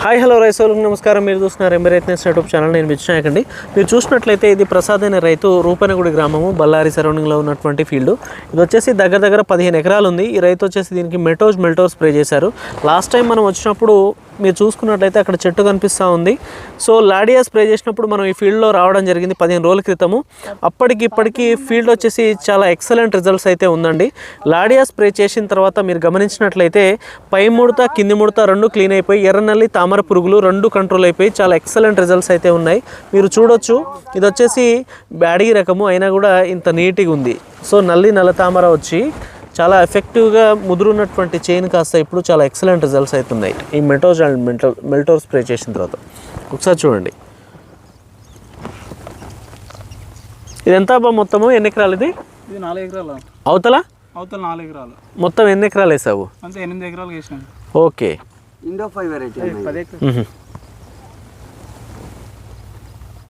Hi hello రైతులకు నమస్కారం. మీరు చూస్తున్నారు ఎంబరైట్నెస్ యూట్యూబ్ ఛానల్. నేను విజయనాయక్ అండి. మీరు చూసినట్లయితే ఇది ప్రసాద్ అనే రైతు రూపనగుడి గ్రామము బళ్ళారి సరౌండింగ్లో ఉన్నటువంటి ఫీల్డ్. ఇది వచ్చేసి దగ్గర 15 ఎకరాలు ఉంది. ఈ రైతు వచ్చేసి దీనికి మెల్టోర్ స్ప్రే చేశారు. లాస్ట్ టైం మనం వచ్చినప్పుడు మీరు చూసుకున్నట్లయితే అక్కడ చెట్టు కనిపిస్తూ ఉంది. సో లాడియా స్ప్రే చేసినప్పుడు మనం ఈ ఫీల్డ్లో రావడం జరిగింది 15 రోజుల క్రితము. ఇప్పటికి ఫీల్డ్ వచ్చేసి చాలా ఎక్సలెంట్ రిజల్ట్స్ అయితే ఉందండి. లాడియా స్ప్రే చేసిన తర్వాత మీరు గమనించినట్లయితే పై ముడత కింది ముడత రెండు క్లీన్ అయిపోయి ఎర్రనల్లి తామర పురుగులు రెండు కంట్రోల్ అయిపోయి చాలా ఎక్సలెంట్ రిజల్ట్స్ అయితే ఉన్నాయి. మీరు చూడొచ్చు, ఇది వచ్చేసి బ్యాడీ రకము అయినా కూడా ఇంత నీట్గా ఉంది. సో నల్ల తామర వచ్చి చాలా ఎఫెక్టివ్గా ముదురున్నటువంటి చైన్ కాస్త ఇప్పుడు చాలా ఎక్సలెంట్ రిజల్ట్స్ అవుతున్నాయి ఈ మెల్టోర్ స్ప్రే చేసిన తర్వాత. ఒకసారి చూడండి, ఇది ఎంత మొత్తము ఎన్ని ఎకరాలు? ఇది 4 ఎకరాలు. అవతల 4 ఎకరాలు. మొత్తం ఎన్ని ఎకరాలు వేసావు? అంతే 8 ఎకరాలు వేసినాం. ఓకే. Indo 5 variety